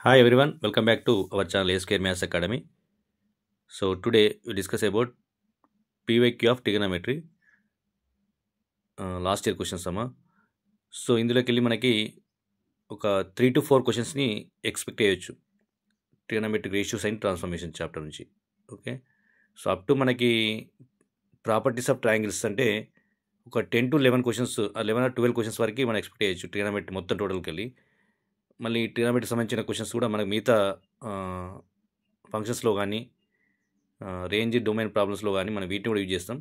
Hi everyone, welcome back to our channel A Square Maths Academy. So today we discuss about PYQ of trigonometry. Last year questions అమ్మా. So ఇందులోకి వెళ్ళి మనకి ఒక 3 to 4 క్వశ్చన్స్ని expect చేయొచ్చు trigonometric ratios and transformation chapter నుంచి. Okay, so up to మనకి properties of triangles అంటే ఒక 10 to 11 క్వశ్చన్స్, 11 or 12 క్వశ్చన్స్ వరకు మనం ఎక్స్పెక్ట్ చేయొచ్చు ట్రిగనోమెట్రీ మొత్తం టోటల్కి వెళ్ళి. మళ్ళీ ట్రిగనోమెట్రీకి సంబంధించిన క్వశ్చన్స్ కూడా మనకు మిగతా ఫంక్షన్స్లో కానీ రేంజ్ డొమైన్ ప్రాబ్లమ్స్లో కానీ మనం వీటిని కూడా యూజ్ చేస్తాం.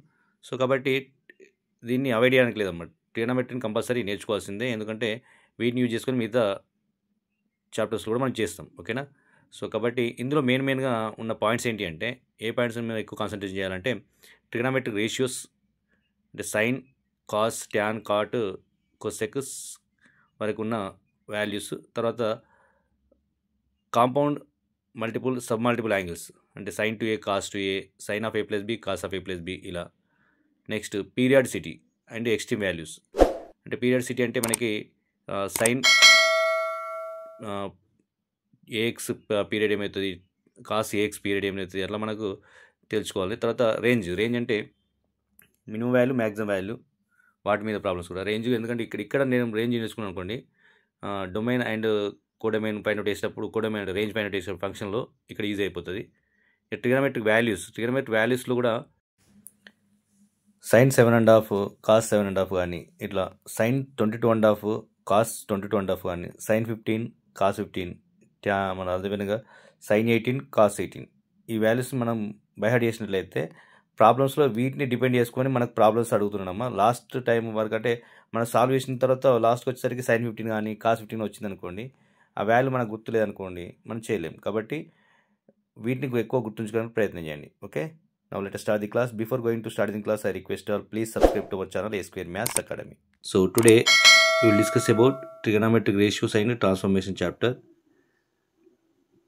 సో కాబట్టి దీన్ని అవాయిడ్ చేయడానికి లేదన్నమాట. ట్రిగనోమెట్రీని కంపల్సరీ నేర్చుకోవాల్సిందే, ఎందుకంటే వీటిని యూజ్ చేసుకొని మిగతా చాప్టర్స్లో కూడా మనం చేస్తాం. ఓకేనా? సో కాబట్టి ఇందులో మెయిన్గా ఉన్న పాయింట్స్ ఏంటి అంటే, ఏ పాయింట్స్ మీద ఎక్కువ కాన్సన్ట్రేట్ చేయాలంటే ట్రిగనోమెట్రిక్ రేషియోస్ అంటే sine, cos, tan, cot, cosec వరకు ఉన్న వాల్యూస్, తర్వాత compound multiple sub multiple angles అంటే sine two A, cos two A, sine of A plus B, cos of A plus B ఇలా. Next periodicity and extreme values. అంటే periodicity అంటే మనకి sine a x period ఏమవుతుంది, cos a x period ఏమవుతుంది, అట్లా మనకు తెలుసుకోవాలి. తర్వాత రేంజ్ అంటే మినిమం వాల్యూ, మ్యాక్సిమం వాల్యూ, వాటి మీద ప్రాబ్లమ్స్ కూడా. రేంజ్ ఎందుకంటే ఇక్కడ నేను రేంజ్ నేర్చుకున్నాను అనుకోండి, డొమైన్ అండ్ కోడొమైన్ పైన వేసేటప్పుడు, కోడొమైన్ రేంజ్ పైన వేసేటప్పుడు ఫంక్షన్లో ఇక్కడ ఈజీ అయిపోతుంది. ట్రిగనోమెట్రిక్ వాల్యూస్లో కూడా సైన్ 7.5, కాస్ 7.5 కానీ, ఇట్లా సైన్ 22.5, కాస్ 22.5 కానీ, సైన్ 15, కాస్ 15, మన అదేవిధంగా సైన్ 18, కాస్ 18, ఈ వాల్యూస్ మనం బైహార్ట్ చేసినట్లయితే ప్రాబ్లమ్స్లో వీటిని డిపెండ్ చేసుకొని మనకు ప్రాబ్లమ్స్ అడుగుతున్నామా. లాస్ట్ టైం వరకు అంటే మనం సాల్వ్ చేసిన తర్వాత లాస్ట్కి వచ్చేసరికి సైన్ 15 కానీ కాస్ 15 వచ్చింది అనుకోండి, ఆ వాల్యూ మనకు గుర్తులేదనుకోండి, మనం చేయలేం. కాబట్టి వీటిని ఎక్కువ గుర్తుంచుకోవడానికి ప్రయత్నం చేయండి. Okay, now let us start the class. Before going to start the class, I request you all please subscribe to our channel A Square Maths Academy. So today we will discuss about trigonometric ratios and transformation chapter.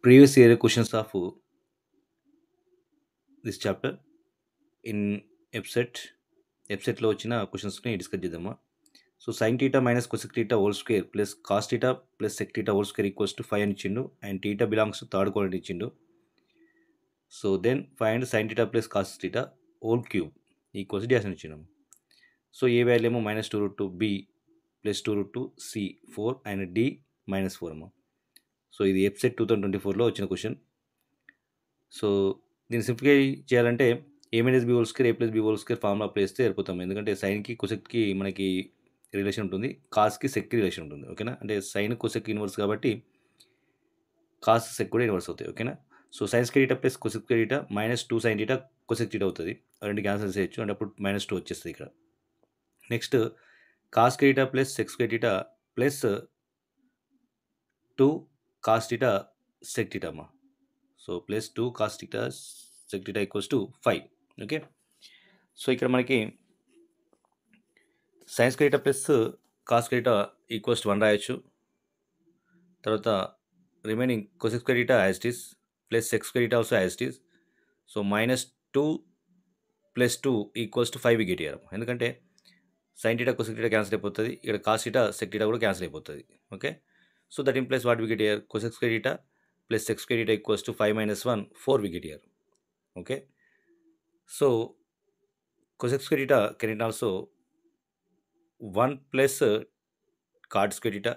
Previous year questions of this chapter in వెబ్సైట్లో వచ్చిన క్వశ్చన్స్ని discuss చేద్దామా. So sine theta minus cosec theta whole square plus cos theta plus sec theta whole square equals to 5 అని ఇచ్చిండు, and theta belongs to third quadrant ఇచ్చిండు. So then find sine theta plus cos theta whole cube equals dash అని ఇచ్చినాము. So A value ఏమో -2√2 B plus 2√2 C 4 and D -4 అమ్మా. So ఇది website 2024లో వచ్చిన question. So దీన్ని సింప్లిఫై చేయాలంటే A minus B whole square, A plus B whole square formula apply చేస్తే సరిపోతాం. ఎందుకంటే సైన్కి కొసెక్కి మనకి రిలేషన్ ఉంటుంది, కాస్కి సెక్కి రిలేషన్ ఉంటుంది. ఓకేనా? అంటే సైన్ కొసెక్ ఇన్వర్స్ కాబట్టి కాస్ సెక్ కూడా ఇన్వర్స్ అవుతాయి. ఓకేనా? So sine square theta plus cosec square theta -2 sine theta cosec theta అవుతుంది. రెండు క్యాన్సిల్ చేయొచ్చు, అంటే అప్పుడు -2 వచ్చేస్తుంది ఇక్కడ. Next cos square theta plus sec square theta plus 2 cos theta sec theta అమ్మా. So plus 2 cos theta sec theta equals to 5. Okay, so ఇక్కడ మనకి sine square theta plus cos square theta equals to 1 రాయొచ్చు. తర్వాత remaining cosec square theta as it is plus sec square theta also as it is. So -2 plus 2 equals to 5 get here. ఎందుకంటే sine theta cosec theta cancel అయిపోతుంది, ఇక్కడ cos theta sec theta కూడా cancel అయిపోతుంది. Okay, so that implies what we get here, cosec square theta plus sec square theta equals to 5 - 1 4 we get year. Okay, so cosec square theta can also 1 plus cot square theta,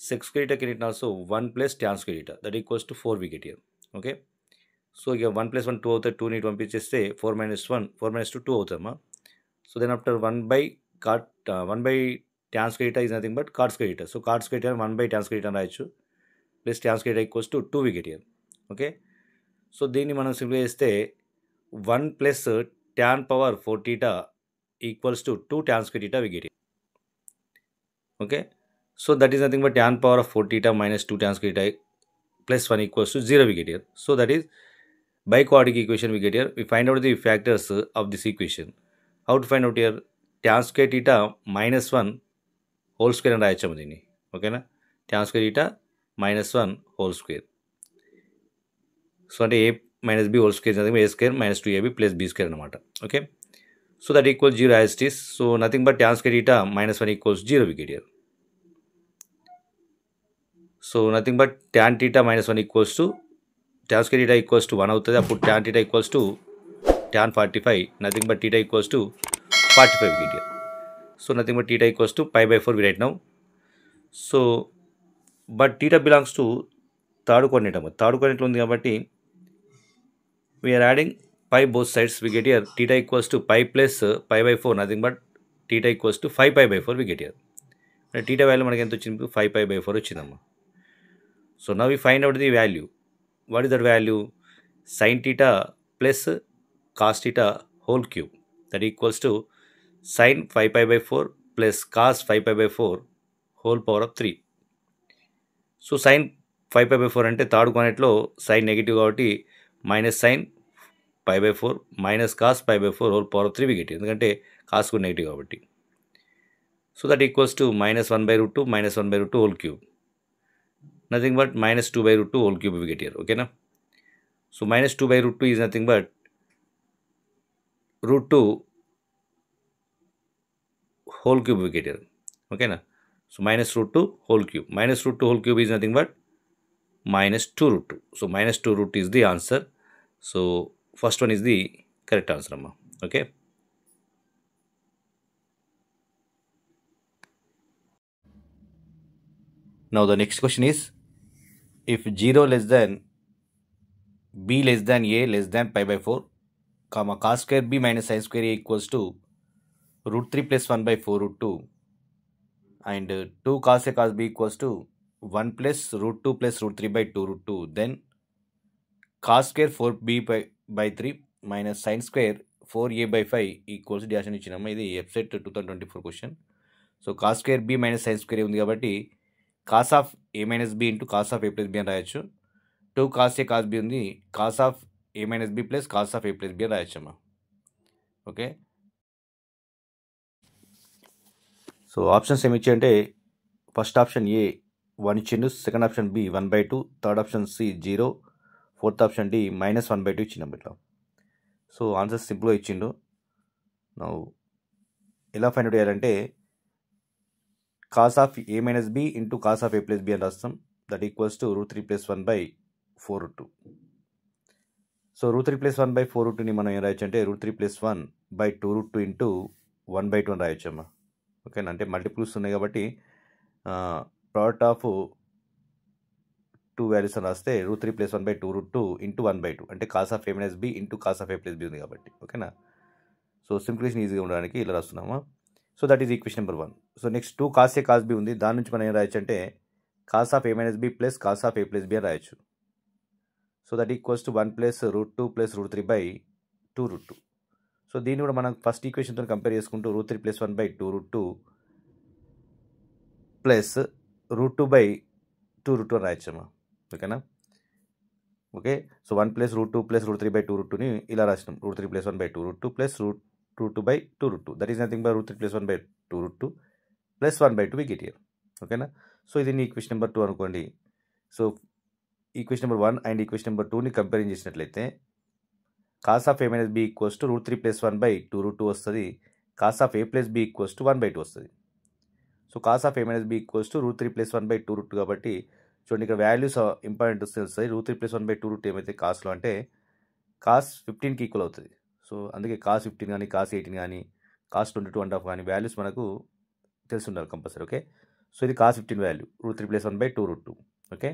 sec square theta can also 1 plus tan square theta, that equals to 4 we get here. Okay, so here 1 plus 1 2 అవుతుంది, 2 ని 2 పంపించేస్తే 4 minus 1 4 minus 2 2 అవుతుందమ్మా. So then after 1 by tan square theta is nothing but cot square theta. So cot square theta 1 by tan square theta రాయొచ్చు, plus tan square theta equals to 2 we get here. Okay, so దీన్ని మనం simplify చేస్తే 1 plus tan power 4 theta equals to 2 tan square theta we get it. Okay, so that is nothing but tan power of 4 theta minus 2 tan square theta plus 1 equals to 0 we get here. So that is biquadratic equation we get here. We find out the factors of this equation. How to find out here? Tan square theta minus 1 whole square and రాయొచ్చు దీన్ని. ఓకేనా? tan square theta minus 1 whole square. So అంటే a minus b whole square is nothing but a square minus 2ab plus b square అనమాట. Okay, so that equals 0 as it is. So nothing but tan square theta -1 equals 0 we get here. So nothing but tan theta minus 1 equals to tan square theta equals to 1 అవుతుంది. అప్పుడు tan theta equals to tan 45, nothing but theta equals to 45 get here. So nothing but theta equals to pi by 4 we write now. So but theta belongs to third coordinate అమ్మ. Third కోఆర్డినేట్లో ఉంది కాబట్టి we are adding pi both sides, we get here theta equals to pi plus pi by 4, nothing but theta equals to 5 pi by 4 we get here. Theta value మనకి ఎంత వచ్చింది? 5 pi by 4 వచ్చిందమ్మా. So now we find out the value. What is that value? Sine theta plus cos theta whole cube, that equals to sine 5 pi by 4 plus cos 5 pi by 4 whole power of 3. So sine 5 pi by 4 అంటే third కోఆర్డినేట్లో sine negative కాబట్టి minus sine 5 by 4 minus cos 5 by 4 whole power of 3 we get, ఎందుకంటే cos కూడా negative కాబట్టి. So that equals to minus 1/√2 minus 1/√2 whole cube, nothing but minus 2/√2 whole cube we get here. ఓకేనా? So minus 2/√2 is nothing but √2 whole cube we get here. ఓకేనా? So minus √2 whole cube, minus √2 whole cube is nothing but minus 2√2. So minus 2√2 is the answer. So first one is the correct answer, amma. Okay. Now the next question is, if 0 less than b less than a less than pi by 4, comma cos square b minus sin square a equals to √3 plus 1 by 4√2 and 2 cos a cos b equals to 1 plus √2 plus √3 by 2√2, then cos square 4b by 3 minus sin square 4a by 5 equals dash అని ఇచ్చినాము. ఇది ఎఫ్సెట్ 2024 question. So cos square B minus sine square ఉంది కాబట్టి cos of A minus B into cos of A plus B అని రాయొచ్చు. 2 cos A cos B ఉంది, cos of A minus B plus cos of A plus B అని రాయొచ్చు అమ్మా. Okay. So options ఏమి ఇచ్చాయంటే, first option A 1 ఇచ్చిండు, second option B 1/2, third option C 0, fourth option D minus 1/2 ఇచ్చిండు ఇట్లా. So answer సింపుల్గా ఇచ్చిండు. ఎలా ఫైండ్ అవుట్ చేయాలంటే, cos of A minus B into cos of A plus B అని రాస్తాం. That equals to √3 plus 1 by 4√2. సో √3 plus 1 by 4√2ని మనం ఏం రాయొచ్చు అంటే √3 plus 1 by 2√2 ఇంటూ 1/2 అని రాయొచ్చు అమ్మా. ఓకేనా? అంటే మల్టిపుల్స్ ఉన్నాయి కాబట్టి ప్రోడక్ట్ ఆఫ్ 2 వాల్యూస్ అని రాస్తే √3 plus 1 by 2√2 ఇంటూ 1/2 అంటే cos of A minus B into cos of A plus B ఉంది కాబట్టి. ఓకేనా? సో సింప్లిఫికేషన్ ఈజీగా ఉండడానికి ఇలా రాస్తున్నామా. So that is equation number 1. So next 2 cos A cos B ఉంది, దాని నుంచి మనం ఏం రాయొచ్చు అంటే cos of A minus B plus cos of A plus B అని రాయొచ్చు. So that equals to 1 plus √2 plus √3 by 2√2. సో దీన్ని కూడా మనం ఫస్ట్ ఈక్వేషన్తో కంపేర్ చేసుకుంటూ √3 plus 1 by 2√2 ప్లస్ √2 by 2√2 అని రాయొచ్చమ్మా. ఓకేనా? Okay. So 1 plus √2 plus √3 by 2√2ని ఇలా రాసినాం. √3 plus 1 by 2√2 plus √2 by 2√2. That is nothing by √3 plus 1 by 2√2 plus 1/2 we get here. ఓకేనా? సో ఇది ఈక్వేషన్ నెంబర్ 2 అనుకోండి. So equation number 1 and equation number 2ని కంపేరింగ్ చేసినట్లయితే cos of A minus B equals to √3 plus 1 by 2√2 వస్తుంది. Cos of A plus B equals to 1/2 వస్తుంది. So cos of A minus B equals to √3 plus 1 by 2√2 కాబట్టి చూడండి ఇక్కడ values important తెలుస్తాయి. √3 plus 1 by 2√2 ఏమైతే కాస్ట్లో అంటే కాస్ 15కి ఈక్వల్ అవుతుంది. సో అందుకే కాస్ 15 కానీ కాస్ 18 కానీ కాస్ 22.5 కానీ వాల్యూస్ మనకు తెలిసి ఉండాలి కంపల్సరీ. ఓకే. సో ఇది cos 15 value √3 plus 1 by 2√2. Okay.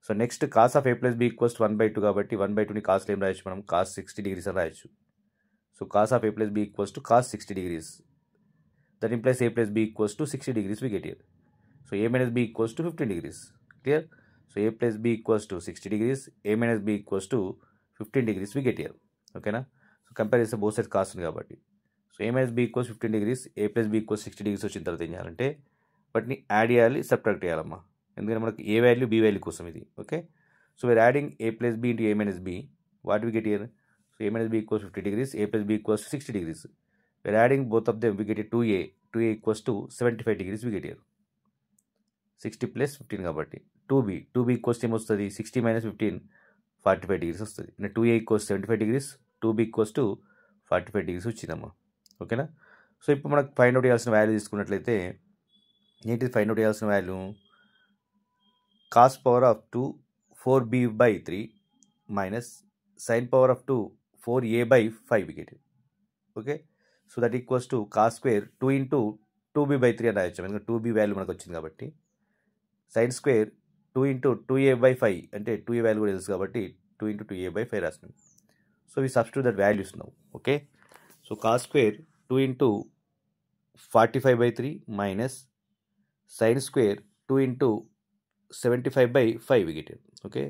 So next cos of A plus B equals 1/2 కాబట్టి 1/2ని కాస్ట్లో ఏం రాయొచ్చు మనం కాస్ 60 degrees అని రాయొచ్చు. So cos of A plus B equals to cos 60 degrees. That implies A plus B equals to 60 degrees we get here. So A minus B equals to 15 degrees. Clear? So A plus B equals to 60 degrees, A minus B equals to 15 degrees we get here. ఓకేనా? So compare చేస్తే both sides cos ఉంది కాబట్టి so A minus B equals 15 degrees, A plus B equals 60 degrees వచ్చిన తర్వాత ఏం చేయాలంటే వాటిని add చేయాలి, సబ్ట్రాక్ట్ చేయాలమ్మా. ఎందుకంటే మనకి ఏ వాల్యూ బి వాల్యూ కోసం ఇది. Okay. So we're adding A plus B into A minus B. What we get here? So A minus B equals 50 degrees, A plus B equals 60 degrees. We're adding both of them we get 2a equals to 75 degrees we get here. 60 plus 15 కాబట్టి 2b equals ఏమొస్తుంది 60 minus 15 45 degrees వస్తుంది. అంటే 2a equals 75 degrees, 2b equals to 45 degrees వచ్చిందమ్మా. ఓకేనా? So ఇప్పుడు మనకు find out చేయాల్సిన value తీసుకున్నట్లయితే ఏంటి ఫైండ్ అవుట్ చేయాల్సిన value? cos power of 2 4b by 3 minus sin power of 2 4a by 5 we get it. Okay, so that equals to cos square 2 into 2b by 3 అని రాయొచ్చు, ఎందుకంటే 2b value మనకు వచ్చింది కాబట్టి. sin square 2 into 2a by 5 అంటే 2a value కూడా తెలుసు కాబట్టి 2 into 2a by 5 రాస్తున్నాం. So we substitute that values now. Okay, so cos square 2 into 45 by 3 minus sin square 2 into 75 by 5 we get it. Okay,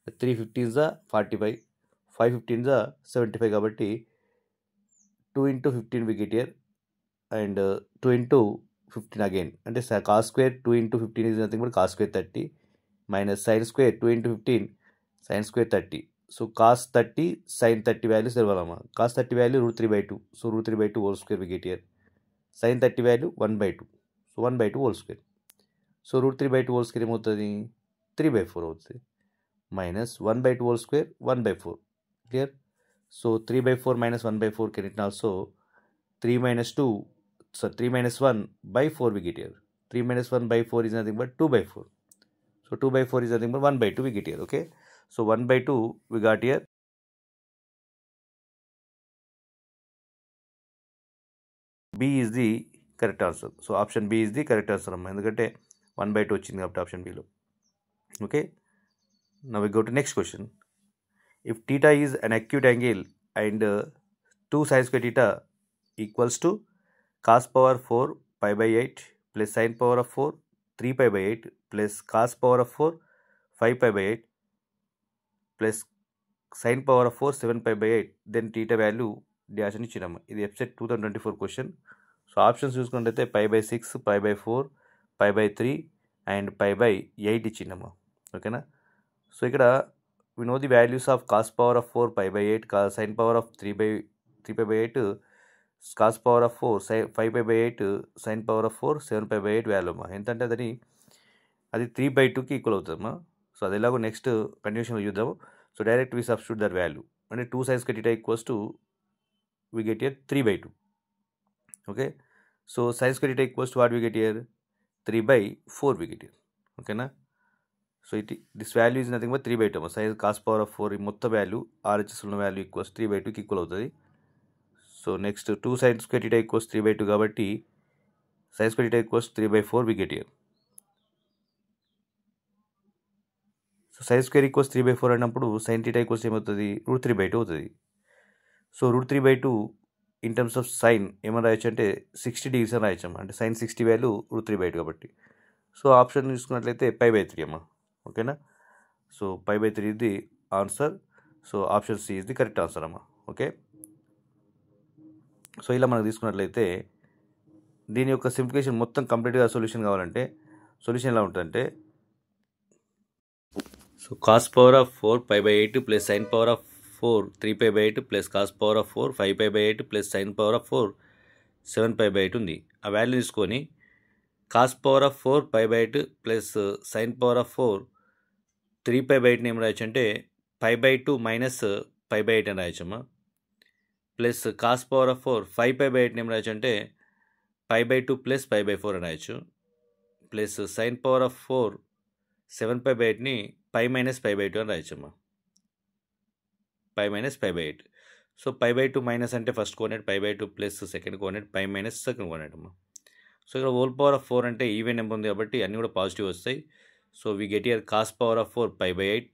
315 is 45, 515 is 75 కాబట్టి 2 into 15 we get here and 2 into 15 again, అంటే cos square 2 into 15 is nothing but cos square 30 minus sin square 2 into 15 sin square 30. So cos 30 sin 30 values తెలవాలమ్మా. cos 30 value √3 by 2, so √3 by 2 whole square we get here. sin 30 value 1 by 2, so 1 by 2 whole square. So √3 by 2 whole square ఏమవుతుంది, 3 by 4 అవుతుంది, minus 1 by 2 whole square 1 by 4. Clear? So 3 by 4 minus 1 by 4 can it also 3 minus 2, so 3 minus 1 by 4 we get here. 3 minus 1 by 4 is nothing but 2 by 4. So 2 by 4 is nothing but 1 by 2 we get here. Okay, so 1 by 2 we got here. B is the correct answer. So option B is the correct answer అమ్మా, ఎందుకంటే 1 by 2 వచ్చింది కాబట్టి option Bలో. Okay, now we go to next question. If theta is an acute angle and 2 sin square theta equals to cos power 4 pi by 8 plus sin power of 4 3 pi by 8 plus cos power of 4 5 pi by 8 plus sin power of 4 7 pi by 8, then theta value dash అని ఇచ్చినాము. ఇది ఎఫ్సెట్ 2024 question. So options చూసుకున్నట్లయితే pi by 6 pi by 4 pi by 3 and pi by 8 ఇచ్చినాము. ఓకేనా, so ఇక్కడ we know the values of cos power of 4 pi by 8, sin power of 3 pi by 8, cos power of 4 5 pi by 8, sin power of 4 7 pi by 8 value అమ్మా. ఎంతంటే అది 3 by 2కి equal అవుతుందమ్మా. So అది ఎలాగో నెక్స్ట్ కంటిన్యూషన్లో చూద్దాము. So direct we substitute that value, అంటే 2 sin square theta equals to we get here 3 by 2. Okay, so sin square theta equals to what we get here, 3 by 4 we get here. Okay na, so this value is nothing but 3 by 2. Sin cos power of 4 మొత్తం value RHS ఉన్న value equals 3 by 2కి equal అవుతుంది. So next 2 sin square theta equals 3 by 2 కాబట్టి sin square theta equals 3 by 4 we get here. So sin square equals 3 by 4 అన్నప్పుడు sin theta equals ఏమవుతుంది, √3 by 2 అవుతుంది. So √3 by 2 in terms of sine ఏమని రాయొచ్చు అంటే 60 degrees అని రాయొచ్చమ్మా, అంటే sign 60 value √3 by 2 కాబట్టి. సో ఆప్షన్ చూసుకున్నట్లయితే పై బై 3 అమ్మా. ఓకేనా, సో పై బై 3 ఇది answer. So option C is the correct answer అమ్మా. ఓకే, సో ఇలా మనకు తీసుకున్నట్లయితే దీని యొక్క సింప్లిఫికేషన్ మొత్తం కంప్లీట్గా సొల్యూషన్ కావాలంటే సొల్యూషన్ ఎలా ఉంటుందంటే, so cos power of 4 pi by 8 plus sine power of 4 3 pi by 8 plus cos power of 4 5 pi by 8 plus sine power of 4 7 pi by 8 ఉంది. ఆ వాల్యూ తీసుకొని cos power of 4 pi by 8 plus sine power of 4 3 pi by 8 ఏం రాయొచ్చు అంటే pi by 2 minus pi by 8 అని రాయొచ్చమ్మా. Plus cos power of 4 5 pi by 8 ఏం రాయొచ్చు అంటే pi by 2 plus pi by 4 అని రాయొచ్చు. Plus sine power of 4 7 pi by 8ని పై మైనస్ పై బై 2 అని రాయొచ్చమ్మా, pi minus pi by 8. So pi by 2 minus అంటే first coordinate, pi by 2 plus second coordinate, pi minus second coordinate అమ్మా. So ఇక్కడ whole power of 4 అంటే even number ఉంది కాబట్టి అన్నీ కూడా పాజిటివ్ వస్తాయి. So we get here cos power of 4 pi by 8.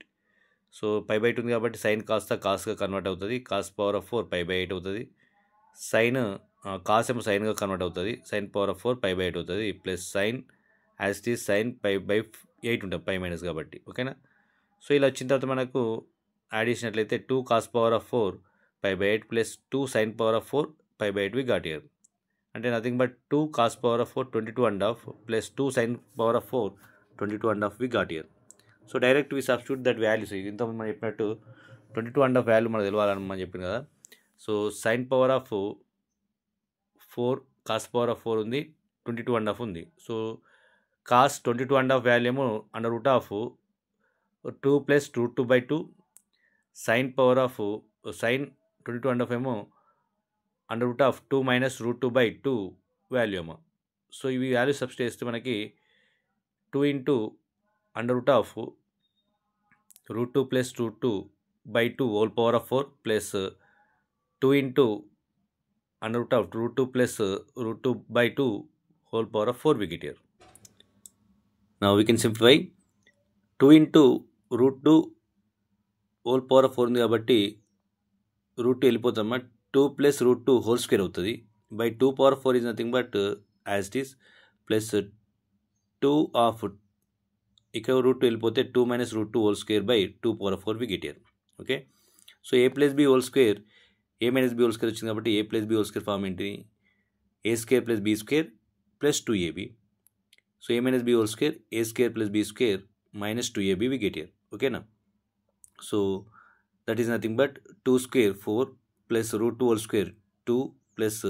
So pi by 2 ఉంది కాబట్టి సైన్ కాస్త కాస్గా కన్వర్ట్ అవుతుంది, cos power of 4 pi by 8 అవుతుంది. సైన్ కాస్ ఏమో సైన్గా కన్వర్ట్ అవుతుంది, sine power of 4 pi by 8 అవుతుంది. Plus sine as it sine pi by 8 ఉంటుంది పై మైనస్ కాబట్టి. ఓకేనా, సో ఇలా వచ్చిన తర్వాత మనకు యాడ్ చేసినట్లయితే 2 cos power of 4 pi by 8 plus 2 sine power of 4 pi by 8 we got here, అంటే nothing but 2 cos power of 4 22.5 plus 2 sine power of 4 22.5 we got here. So direct we substitute that values. ఇంత మనం చెప్పినట్టు 22.5 value మనకు తెలియాలని మనం చెప్పింది కదా. So sine power of 4 cos power of 4 ఉంది, 22.5 ఉంది. సో కాస్ 22.5 వాల్యూ ఏమో under root of 2 plus √2 by 2, sine power of sine 22.5 ఏమో under root of 2 minus √2 by 2 value ఏమో. సో ఇవి వాల్యూ సబ్స్టిట్యూట్ చేస్తే మనకి 2 into under root of root 2 plus root 2 by 2 whole power of 4 plus 2 into under root of root 2 plus root 2 by 2 whole power of 4 we get here. Now we can simplify 2 into root 2 whole power of 4 ఉంది కాబట్టి root 2 వెళ్ళిపోతామా 2 plus root 2 whole square అవుతుంది by 2 power 4 is nothing but as it is plus 2 of ఇక్కడ root 2 వెళ్ళిపోతే 2 minus root 2 whole square by 2 power of 4 we get here. Okay, so A plus B whole square A minus B whole square వచ్చింది కాబట్టి A plus B whole square form ఏంటి A square plus B square plus 2ab. So A minus B whole square A square plus B square minus 2ab we get here. ఓకేనా, so that is nothing but 2 square 4 plus root 2 whole square 2 plus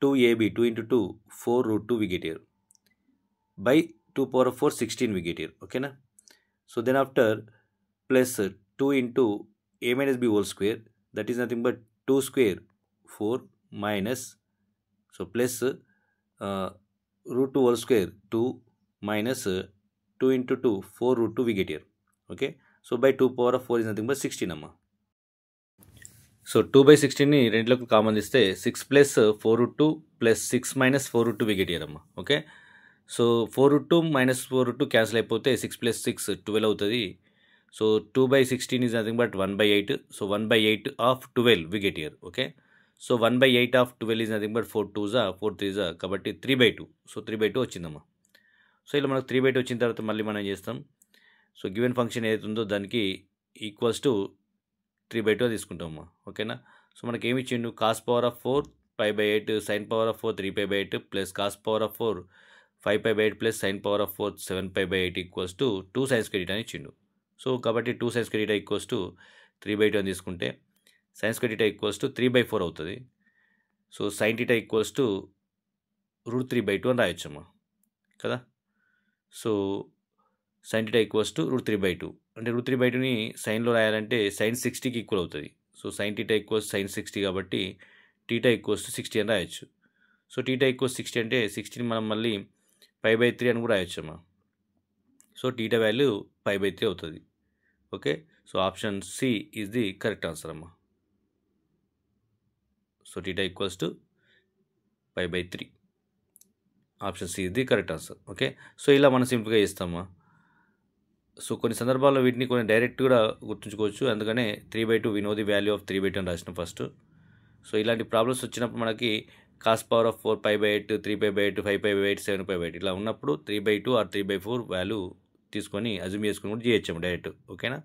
2ab 2 into 2 4 root 2 we get here by 2 power of 4 16 we get here. Okay na, so then after plus 2 into a minus b whole square, that is nothing but 2 square 4 minus, so plus root 2 whole square 2 minus 2 into 2 4 root 2 we get here. Okay, so by 2 power of 4 is nothing but 16 amma. So 2/16ని రెండులోకి common ఇస్తే 6 plus 4 root 2 plus 6 minus 4 root 2 we get here అమ్మా. Okay, so 4 root 2 minus 4 root 2 cancel అయిపోతే 6 plus 6 12 అవుతుంది. So 2/16 is nothing but 1/8. So 1/8 of 12 we get here. Okay, so 1/8 of 12 is nothing but 4 2s 4 3s కాబట్టి 3/2. So 3/2 వచ్చిందమ్మా. So ఇలా మనకు 3/2 వచ్చిన తర్వాత మళ్ళీ మనం చేస్తాం. సో గివెన్ ఫంక్షన్ ఏదైతే ఉందో దానికి ఈక్వల్స్ టు 3/2 తీసుకుంటామమ్మా. ఓకేనా, సో మనకి ఏమి ఇచ్చిండు cos power of 4 π/8 sine power of 4 3π/8 plus cos power of 4 5π/8 plus sine power of 4 7π/8 equals to 2 sine square theta అని ఇచ్చిండు. సో కాబట్టి 2 sine square theta equals to 3/2 అని తీసుకుంటే sine square theta equals to 3/4 అవుతుంది. So sine theta equals to root 3/2 అని రాయొచ్చమ్మా కదా. So sine theta equals to root 3/2 అంటే రూట్ 3/2ని సైన్లో రాయాలంటే సైన్ 60కి ఈక్వల్ అవుతుంది. So sine theta equals sine 60 కాబట్టి థీటా ఈక్వల్స్ టు 60 అని రాయొచ్చు. సో థీటా ఈక్వల్స్ 60 అంటే 60ని మనం మళ్ళీ π/3 అని కూడా రాయొచ్చమ్మా. సో థీటా వాల్యూ π/3 అవుతుంది. Okay, so option C is the correct answer అమ్మా. So theta equals to π/3 option C is the correct answer. Okay, so ఇలా మనం సింపుల్గా చేస్తామా. సో కొన్ని సందర్భాల్లో వీటిని కొన్ని డైరెక్ట్ కూడా గుర్తుంచుకోవచ్చు. అందుకనే 3/2 we know the value of 3/2 అని రాసిన ఫస్ట్. సో ఇలాంటి ప్రాబ్లమ్స్ వచ్చినప్పుడు మనకి కాస్ పవర్ ఆఫ్ 4 π/8 3π/8 5π/8 7π/8 ఇలా ఉన్నప్పుడు 3/2 ఆర్ 3/4 వాల్యూ తీసుకొని అజ్యూమ్ చేసుకుని కూడా చేయొచ్చాము డైరెక్ట్. ఓకేనా,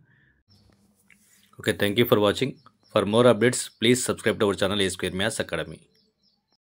okay, thank you for watching. For more updates please subscribe to our channel A Square Maths Academy.